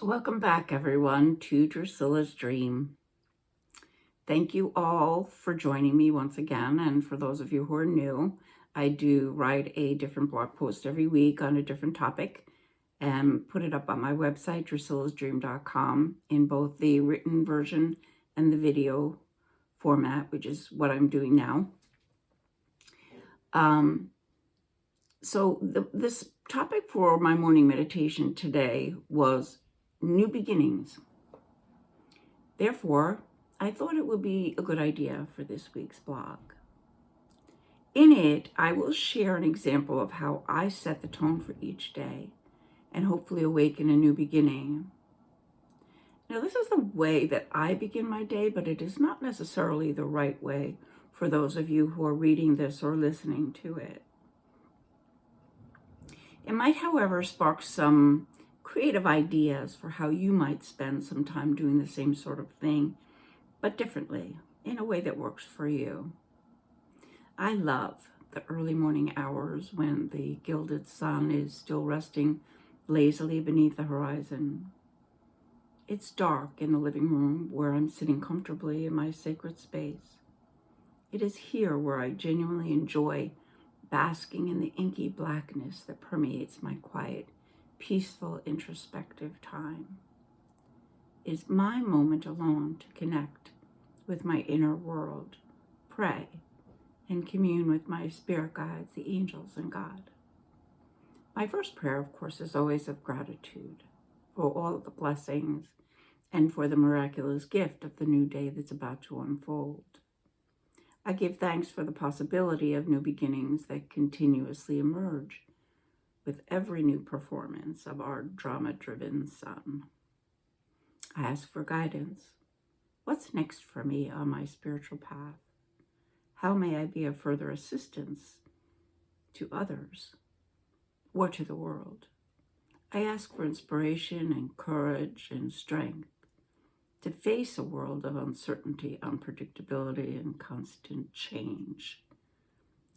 Welcome back, everyone, to Drusilla's Dream. Thank you all for joining me once again. And for those of you who are new, I do write a different blog post every week on a different topic and put it up on my website, drusillasdream.com, in both the written version and the video format, which is what I'm doing now. This topic for my morning meditation today was new beginnings. Therefore, I thought it would be a good idea for this week's blog. In it, I will share an example of how I set the tone for each day and hopefully awaken a new beginning. Now, this is the way that I begin my day, but it is not necessarily the right way for those of you who are reading this or listening to it. It might, however, spark some creative ideas for how you might spend some time doing the same sort of thing, but differently, in a way that works for you. I love the early morning hours when the gilded sun is still resting lazily beneath the horizon. It's dark in the living room where I'm sitting comfortably in my sacred space. It is here where I genuinely enjoy basking in the inky blackness that permeates my quiet, peaceful, introspective time. It is my moment alone to connect with my inner world, pray, and commune with my spirit guides, the angels, and God. My first prayer, of course, is always of gratitude for all of the blessings and for the miraculous gift of the new day that's about to unfold. I give thanks for the possibility of new beginnings that continuously emerge with every new performance of our drama-driven sun. I ask for guidance. What's next for me on my spiritual path? How may I be of further assistance to others or to the world? I ask for inspiration and courage and strength to face a world of uncertainty, unpredictability, and constant change.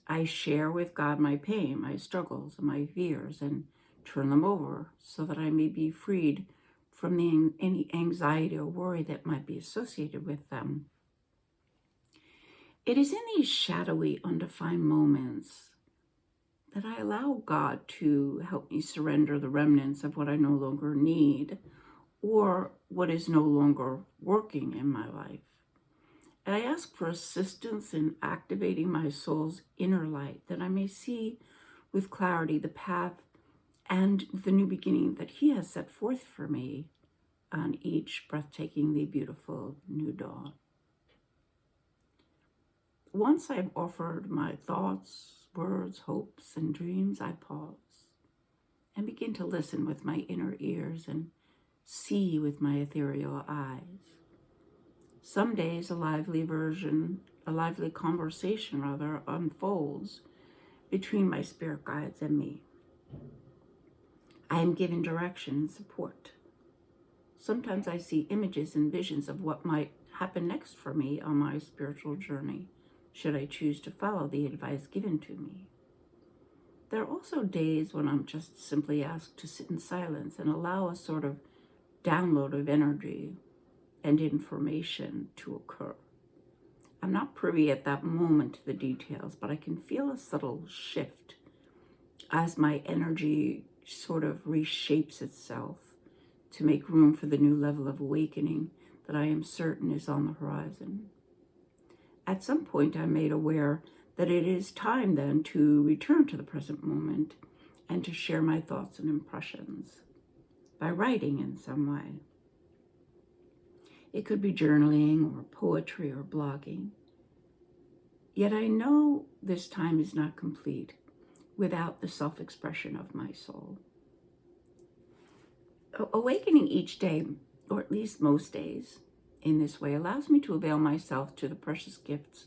I share with God my pain, my struggles, and my fears, and turn them over so that I may be freed from any anxiety or worry that might be associated with them. It is in these shadowy, undefined moments that I allow God to help me surrender the remnants of what I no longer need or what is no longer working in my life. And I ask for assistance in activating my soul's inner light that I may see with clarity the path and the new beginning that He has set forth for me on each breathtakingly beautiful new dawn. Once I've offered my thoughts, words, hopes, and dreams, I pause and begin to listen with my inner ears and see with my ethereal eyes. Some days a lively conversation unfolds between my spirit guides and me. I am given direction and support. Sometimes I see images and visions of what might happen next for me on my spiritual journey, should I choose to follow the advice given to me. There are also days when I'm just simply asked to sit in silence and allow a sort of download of energy and information to occur. I'm not privy at that moment to the details, but I can feel a subtle shift as my energy sort of reshapes itself to make room for the new level of awakening that I am certain is on the horizon. At some point, I'm made aware that it is time then to return to the present moment and to share my thoughts and impressions by writing in some way. It could be journaling or poetry or blogging. Yet I know this time is not complete without the self-expression of my soul. Awakening each day, or at least most days, in this way allows me to avail myself to the precious gifts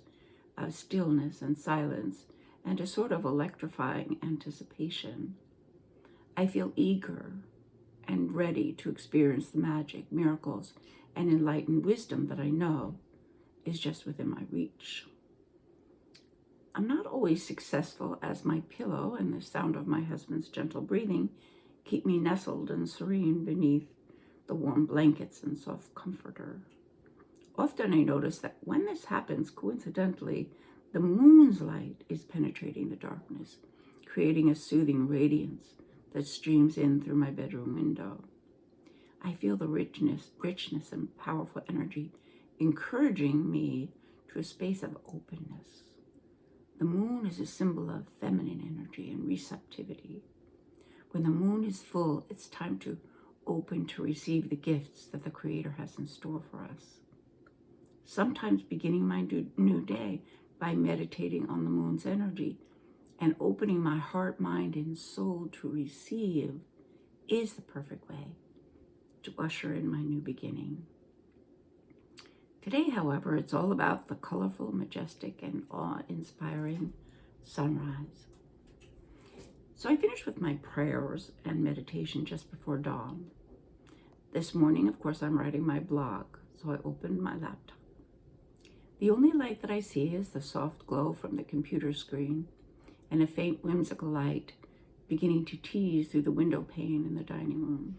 of stillness and silence and a sort of electrifying anticipation. I feel eager and ready to experience the magic, miracles, and enlightened wisdom that I know is just within my reach. I'm not always successful, as my pillow and the sound of my husband's gentle breathing keep me nestled and serene beneath the warm blankets and soft comforter. Often I notice that when this happens, coincidentally, the moon's light is penetrating the darkness, creating a soothing radiance that streams in through my bedroom window. I feel the richness and powerful energy encouraging me to a space of openness. The moon is a symbol of feminine energy and receptivity. When the moon is full, it's time to open to receive the gifts that the Creator has in store for us. Sometimes beginning my new day by meditating on the moon's energy and opening my heart, mind, and soul to receive is the perfect way to usher in my new beginning. Today, however, it's all about the colorful, majestic, and awe-inspiring sunrise. So I finished with my prayers and meditation just before dawn. This morning, of course, I'm writing my blog, so I opened my laptop. The only light that I see is the soft glow from the computer screen and a faint whimsical light beginning to tease through the window pane in the dining room,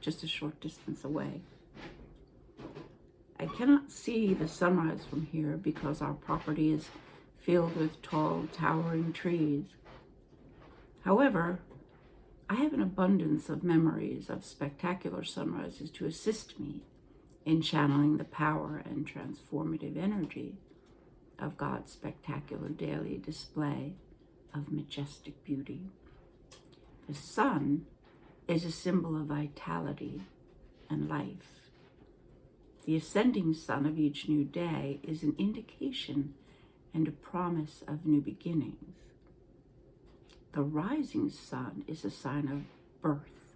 just a short distance away. I cannot see the sunrise from here because our property is filled with tall, towering trees. However, I have an abundance of memories of spectacular sunrises to assist me in channeling the power and transformative energy of God's spectacular daily display of majestic beauty. The sun is a symbol of vitality and life. The ascending sun of each new day is an indication and a promise of new beginnings. The rising sun is a sign of birth,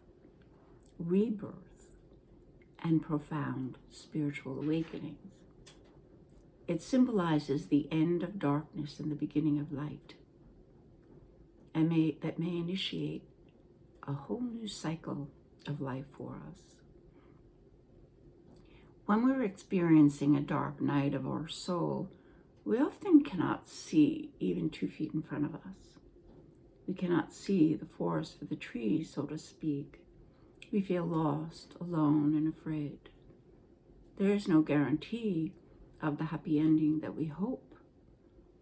rebirth, and profound spiritual awakenings. It symbolizes the end of darkness and the beginning of light, and that may initiate a whole new cycle of life for us. When we're experiencing a dark night of our soul, we often cannot see even 2 feet in front of us. We cannot see the forest for the trees, so to speak. We feel lost, alone, and afraid. There is no guarantee of the happy ending that we hope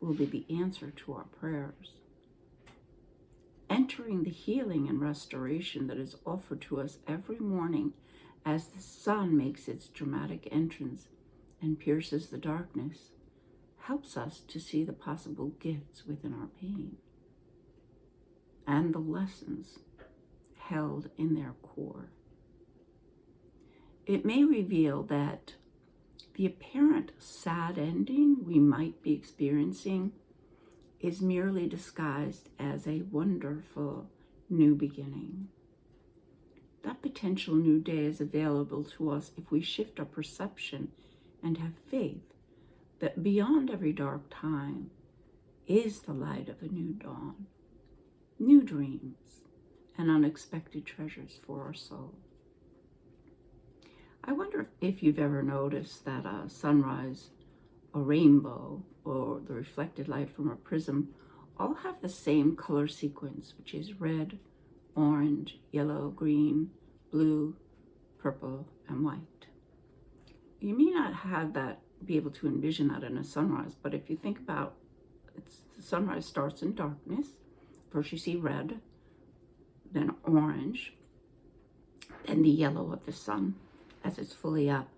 will be the answer to our prayers. Entering the healing and restoration that is offered to us every morning as the sun makes its dramatic entrance and pierces the darkness helps us to see the possible gifts within our pain and the lessons held in their core. It may reveal that the apparent sad ending we might be experiencing is merely disguised as a wonderful new beginning. That potential new day is available to us if we shift our perception and have faith that beyond every dark time is the light of a new dawn, new dreams, and unexpected treasures for our soul. I wonder if you've ever noticed that a sunrise, a rainbow, or the reflected light from a prism all have the same color sequence, which is red, orange, yellow, green, blue, purple, and white. You may not have that, be able to envision that in a sunrise, but if you think about it, the sunrise starts in darkness. First you see red, then orange, then the yellow of the sun as it's fully up.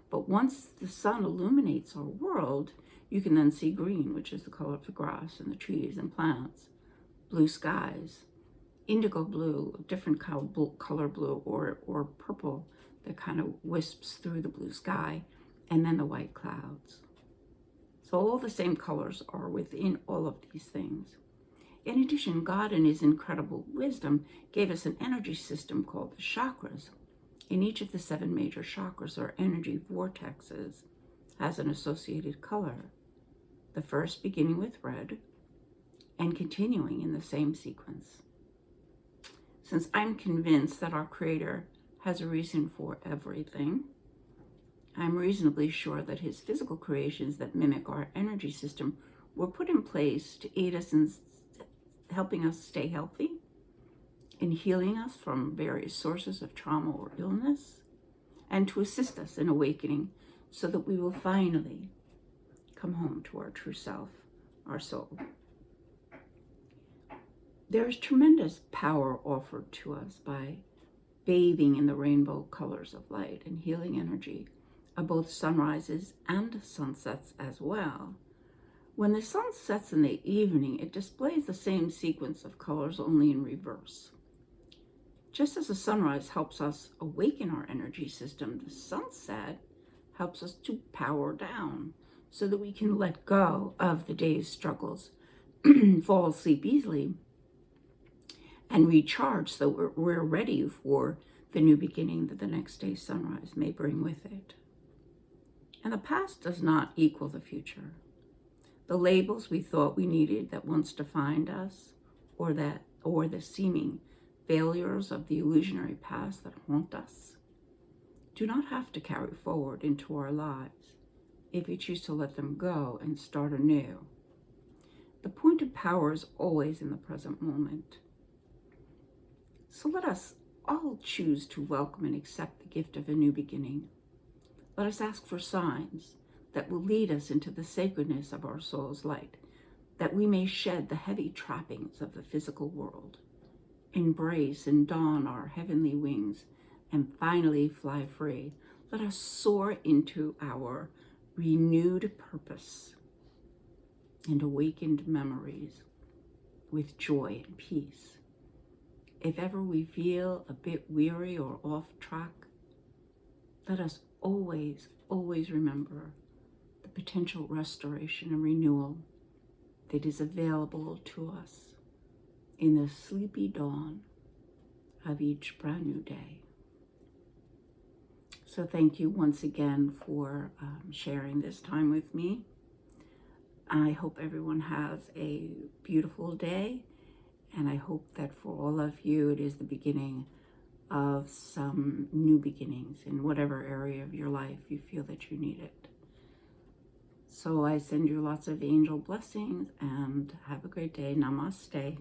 But once the sun illuminates our world, you can then see green, which is the color of the grass and the trees and plants, blue skies, indigo blue, different color blue, or purple that kind of wisps through the blue sky, and then the white clouds. So all the same colors are within all of these things. In addition, God in his incredible wisdom gave us an energy system called the chakras. In each of the 7 major chakras, or energy vortexes, has an associated color. The first beginning with red and continuing in the same sequence. Since I'm convinced that our Creator has a reason for everything, I'm reasonably sure that his physical creations that mimic our energy system were put in place to aid us in helping us stay healthy, in healing us from various sources of trauma or illness, and to assist us in awakening so that we will finally come home to our true self, our soul. There is tremendous power offered to us by bathing in the rainbow colors of light and healing energy of both sunrises and sunsets as well. When the sun sets in the evening, it displays the same sequence of colors, only in reverse. Just as the sunrise helps us awaken our energy system, the sunset helps us to power down so that we can let go of the day's struggles, fall asleep easily, and recharge so we're ready for the new beginning that the next day's sunrise may bring with it. And the past does not equal the future. The labels we thought we needed that once defined us, or the seeming failures of the illusionary past that haunt us, do not have to carry forward into our lives if we choose to let them go and start anew. The point of power is always in the present moment. So let us all choose to welcome and accept the gift of a new beginning. Let us ask for signs that will lead us into the sacredness of our soul's light, that we may shed the heavy trappings of the physical world, embrace and don our heavenly wings, and finally fly free. Let us soar into our renewed purpose and awakened memories with joy and peace. If ever we feel a bit weary or off track, let us always remember the potential restoration and renewal that is available to us in the sleepy dawn of each brand new day. So thank you once again for sharing this time with me. I hope everyone has a beautiful day, and I hope that for all of you it is the beginning of some new beginnings in whatever area of your life you feel that you need it. So I send you lots of angel blessings and have a great day. Namaste.